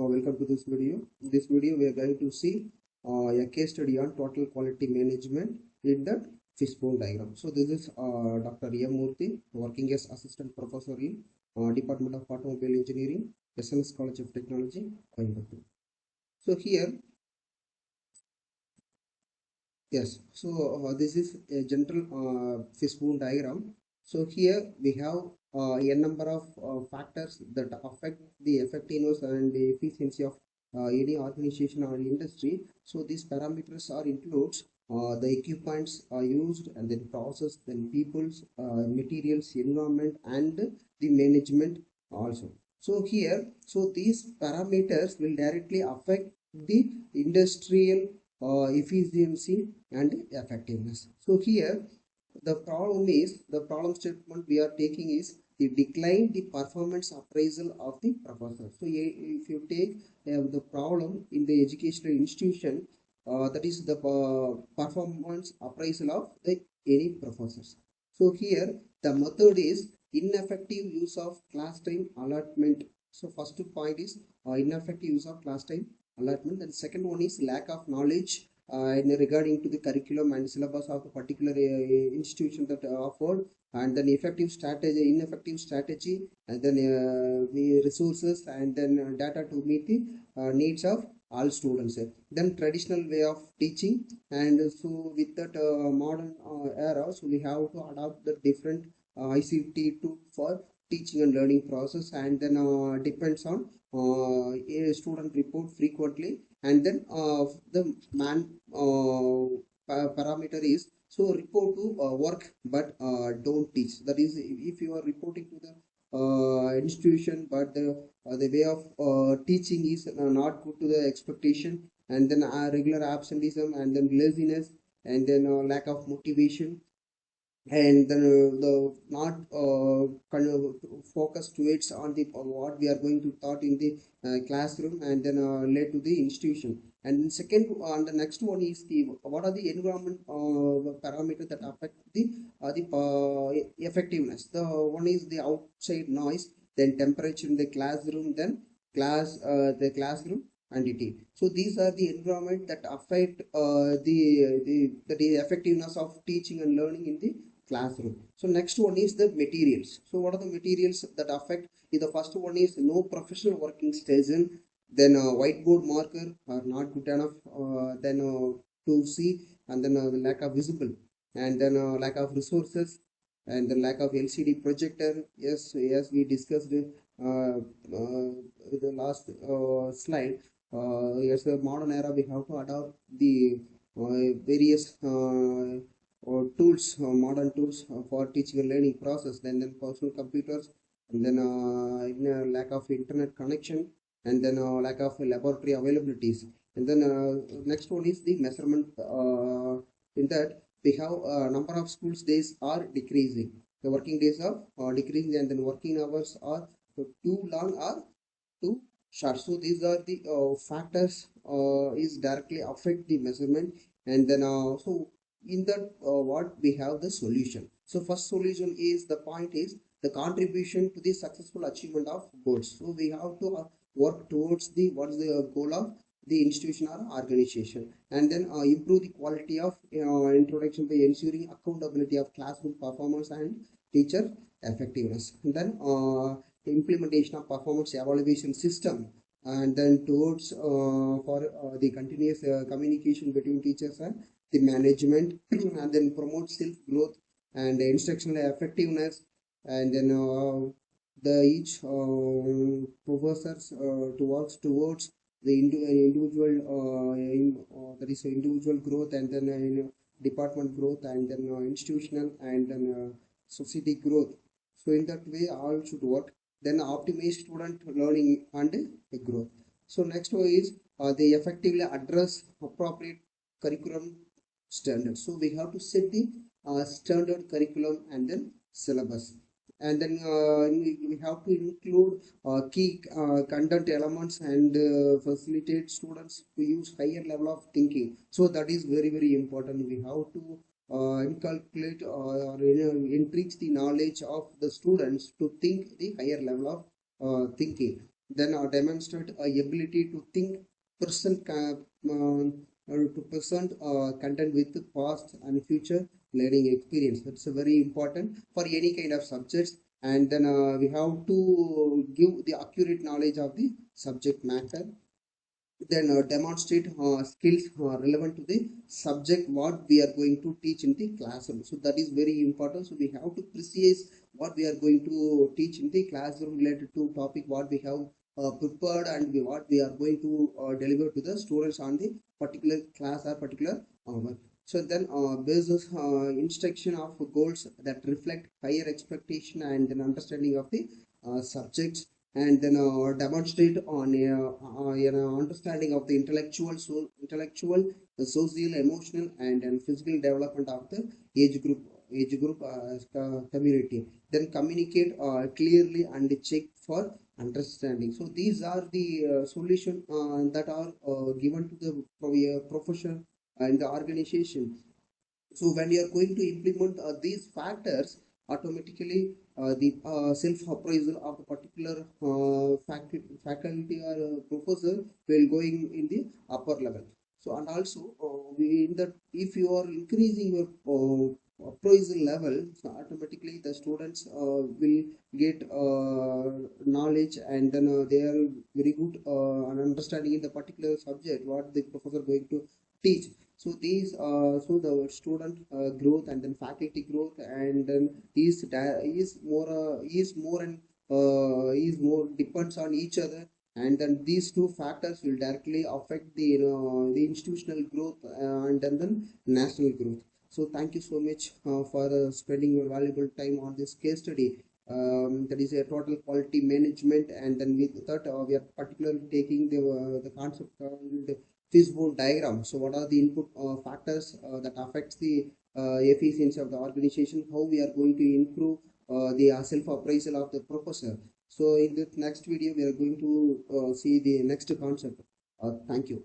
welcome to this video. In this video, we are going to see a case study on total quality management in the fishbone diagram. So this is Dr.M.MOORTHI, working as assistant professor in Department of Automobile Engineering, SNSCT College of Technology, Coimbatore. So here, yes, so this is a general fishbone diagram. So here we have a number of factors that affect the effectiveness and the efficiency of any organization or industry. So these parameters are includes the equipments are used, and then process, then people's, materials, environment, and the management also. So here, so these parameters will directly affect the industrial efficiency and effectiveness. So here the problem statement we are taking is the decline the performance appraisal of the professor. So if you take the problem in the educational institution, that is the performance appraisal of the any professors. So here the method is ineffective use of class time allotment. So first point is ineffective use of class time allotment, and second one is lack of knowledge regarding to the curriculum and syllabus of a particular institution that offered, and then ineffective strategy, and then the resources, and then data to meet the needs of all students. Then traditional way of teaching, and so with that modern era, so we have to adopt the different ICT tool for teaching and learning process, and then depends on a student report frequently, and then the man parameter is so report to work but don't teach. That is, if you are reporting to the institution but the way of teaching is not good to the expectation, and then regular absenteeism, and then laziness, and then lack of motivation, and then the not kind of focus towards on the what we are going to taught in the classroom, and then led to the institution. And then second, on the next one is the what are the environment parameters that affect the effectiveness. The one is the outside noise, then temperature in the classroom, then the classroom entity. So these are the environment that affect the effectiveness of teaching and learning in the classroom. So next one is the materials. So what are the materials that affect? The first one is no professional working station, then whiteboard marker are not good enough, then to see, and then the lack of visible, and then lack of resources, and the lack of LCD projector. Yes, we discussed the last slide. Yes, the modern era we have to adopt the various tools, modern tools for teaching and learning process, then personal computers, and then lack of internet connection, and then lack of laboratory availabilities. And then next one is the measurement. In that we have number of schools days are decreasing, the working days are decreasing, and then working hours are too long or too short. So these are the factors is directly affect the measurement. And then so in that what we have the solution. So first solution is the point is the contribution to the successful achievement of goals. So we have to work towards the what is the goal of the institution or organization, and then improve the quality of introduction by ensuring accountability of classroom performance and teacher effectiveness, and then implementation of performance evaluation system, and then towards for the continuous communication between teachers and the management, and then promote self growth and instructional effectiveness, and then the each professors to work towards the individual that is individual growth, and then department growth, and then institutional, and then society growth. So in that way all should work. Then optimize student learning and growth. So next one is they effectively address appropriate curriculum standards. So we have to set the standard curriculum and then syllabus, and then we have to include key content elements, and facilitate students to use higher level of thinking. So that is very important. We have to inculcate or enrich the knowledge of the students to think the higher level of thinking. then demonstrate ability to think present to present content with past and future learning experience. That's very important for any kind of subjects. And then we have to give the accurate knowledge of the subject matter, then demonstrate skills relevant to the subject what we are going to teach in the classroom. So that is very important. So we have to precise what we are going to teach in the classroom related to topic what we have prepared, and what we are going to deliver to the students on the particular class or particular hour. So then basis instruction of goals that reflect higher expectation and an understanding of the subjects, and then demonstrate on understanding of the intellectual, social, emotional, and physical development of the age group community. Then communicate clearly and check for understanding. So these are the solution that are given to the profession and the organization. So when you are going to implement these factors, automatically the self-appraisal of the particular faculty or professor will going in the upper level. So and also in that, if you are increasing your appraisal level, so automatically the students will get knowledge, and then they are very good and understanding in the particular subject what the professor going to teach. So these so the student growth and then faculty growth, and then is more depends on each other, and then these two factors will directly affect the institutional growth and then national growth. So thank you so much for spending your valuable time on this case study. That is a total quality management, and then with that we are particularly taking the concept called fishbone diagram. So what are the input factors that affects the efficiency of the organization, how we are going to improve the self-appraisal of the professor. So in the next video we are going to see the next concept. Thank you.